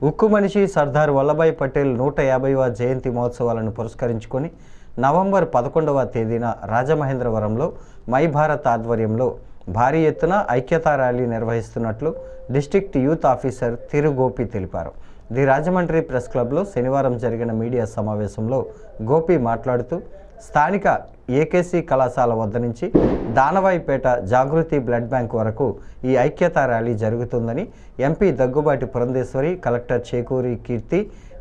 ఉక్కు మనిషి సర్దార్ వల్లభాయ్ పటేల్ 150వ జయంతి మహోత్సవాలను పురస్కరించుకొని నవంబర్ 11వ తేదీన రాజమహేంద్రవరంలో మై భారత్ ఆధ్వర్యంలో భారీ ఎత్తున ఐక్యతా ర్యాలీ నిర్వహిస్తున్నట్లు డిస్ట్రిక్ట్ యూత్ ఆఫీసర్ తిరు గోపి తెలిపారు. ది రాజమండ్రి ప్రెస్ క్లబ్లో శనివారం జరిగిన మీడియా సమావేశంలో గోపి మాట్లాడుతూ స్థానిక ఏకేసీ కళాశాల వద్ద నుంచి దానవాయిపేట జాగృతి బ్లడ్ బ్యాంక్ వరకు ఈ ఐక్యతా ర్యాలీ జరుగుతుందని ఎంపీ దగ్గుబాటి పురంధేశ్వరి, కలెక్టర్ చేకూరి కీర్తి,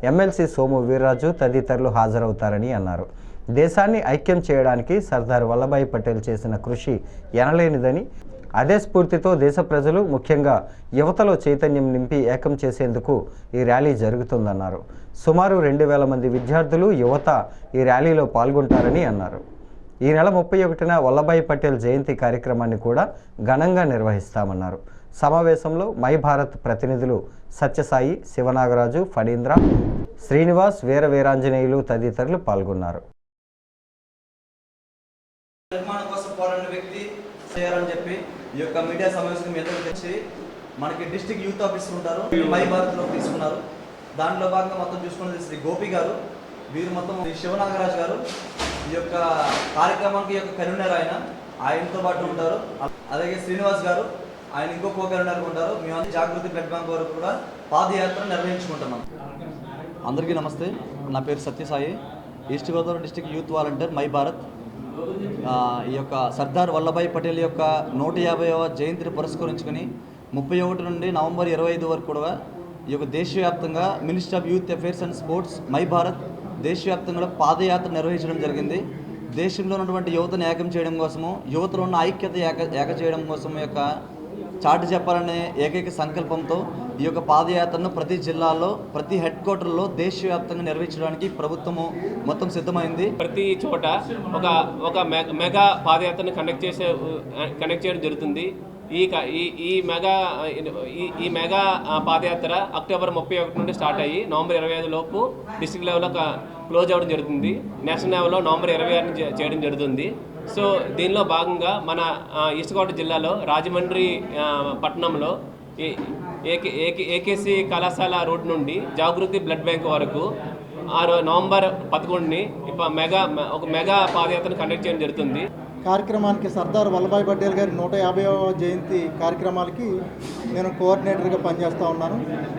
ఎమ్మెల్సీ సోము వీర్రాజు తదితరులు హాజరవుతారని అన్నారు. దేశాన్ని ఐక్యం చేయడానికి సర్దార్ వల్లభాయ్ పటేల్ చేసిన కృషి ఎనలేనిదని, అదే స్ఫూర్తితో దేశ ప్రజలు ముఖ్యంగా యువతలో చైతన్యం నింపి ఏకం చేసేందుకు ఈ ర్యాలీ జరుగుతుందన్నారు. సుమారు 2000 మంది విద్యార్థులు, యువత ఈ ర్యాలీలో పాల్గొంటారని అన్నారు. ఈ నెల 31న వల్లభాయ్ పటేల్ జయంతి కార్యక్రమాన్ని కూడా ఘనంగా నిర్వహిస్తామన్నారు. సమావేశంలో మై భారత్ ప్రతినిధులు సత్యసాయి, శివనాగరాజు, ఫణీంద్ర, శ్రీనివాస్, వీర వీరాంజనేయులు తదితరులు పాల్గొన్నారు. చేయాలని చెప్పి ఈ యొక్క మీడియా సమావేశం మీద తెచ్చి మనకి డిస్ట్రిక్ట్ యూత్ ఆఫీసర్ ఉంటారు, మై భారత్లో తీసుకున్నారు. దాంట్లో భాగంగా మొత్తం చూసుకున్నది శ్రీ గోపి గారు, వీరు మొత్తం శ్రీ శివనాగరాజు గారు ఈ యొక్క కార్యక్రమానికి యొక్క కన్వీనర్, ఆయనతో పాటు ఉంటారు. అలాగే శ్రీనివాస్ గారు, ఆయన ఇంకో కన్వీనర్ ఉంటారు. మేము జాగృతి బ్లడ్ బ్యాంక్ వరకు కూడా పాదయాత్ర నిర్వహించుకుంటున్నాం. అందరికీ నమస్తే, నా పేరు Satyasai, east Godavari district youth volunteer, my Bharat. ఈ యొక్క సర్దార్ వల్లభాయ్ పటేల్ యొక్క 150వ జయంతిని పురస్కరించుకొని 31 నుండి నవంబర్ 25 వరకు కూడా ఈ యొక్క దేశవ్యాప్తంగా ministry of youth affairs and sports, my Bharat దేశవ్యాప్తంగా పాదయాత్ర నిర్వహించడం జరిగింది. దేశంలో ఉన్నటువంటి యువతను ఏకం చేయడం కోసము, యువతలో ఉన్న ఐక్యత ఏక చేయడం కోసం యొక్క చాటి చెప్పాలనే ఏకైక సంకల్పంతో ఈ యొక్క పాదయాత్రను ప్రతి జిల్లాలో, ప్రతి హెడ్ క్వార్టర్లో దేశవ్యాప్తంగా నిర్వహించడానికి ప్రభుత్వము మొత్తం సిద్ధమైంది. ప్రతి చోట ఒక మెగా పాదయాత్రను కండక్ట్ చేయడం జరుగుతుంది. ఈ మెగా పాదయాత్ర అక్టోబర్ 31 నుండి స్టార్ట్ అయ్యి నవంబర్ 25 లోపు డిస్ట్రిక్ట్ లెవెల్లో క్లోజ్ అవ్వడం జరుగుతుంది. నేషనల్ లెవెల్లో నవంబర్ 26 చేయడం జరుగుతుంది. సో దీనిలో భాగంగా మన ఈస్ట్ గోదావరి జిల్లాలో రాజమండ్రి పట్టణంలో ఏకేసీ కళాశాల రోడ్ నుండి జాగృతి బ్లడ్ బ్యాంక్ వరకు నవంబర్ 11ని ఒక మెగా పాదయాత్రను కండక్ట్ చేయడం జరుగుతుంది. కార్యక్రమానికి సర్దార్ వల్లభాయ్ పటేల్ గారి 150వ జయంతి కార్యక్రమాలకి నేను కోఆర్డినేటర్గా పనిచేస్తూ ఉన్నాను.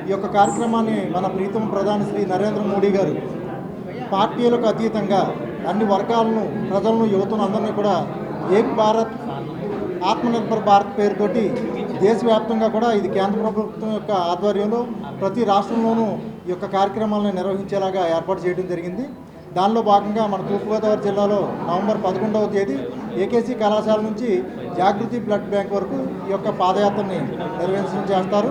ఈ యొక్క కార్యక్రమాన్ని మన ప్రీతం ప్రధాని శ్రీ నరేంద్ర మోడీ గారు పార్టీలకు అతీతంగా అన్ని వర్గాలను, ప్రజలను, యువతను అందరినీ కూడా ఏక్ భారత్, ఆత్మనిర్భర్ భారత్ పేరుతోటి దేశవ్యాప్తంగా కూడా ఇది కేంద్ర ప్రభుత్వం యొక్క ఆధ్వర్యంలో ప్రతి రాష్ట్రంలోనూ ఈ యొక్క కార్యక్రమాలను నిర్వహించేలాగా ఏర్పాటు చేయడం జరిగింది. దానిలో భాగంగా మన తూర్పుగోదావరి జిల్లాలో నవంబర్ 11వ తేదీ ఏకేసీ కళాశాల నుంచి జాగృతి బ్లడ్ బ్యాంక్ వరకు ఈ యొక్క పాదయాత్రని నిర్వహించడం చేస్తారు.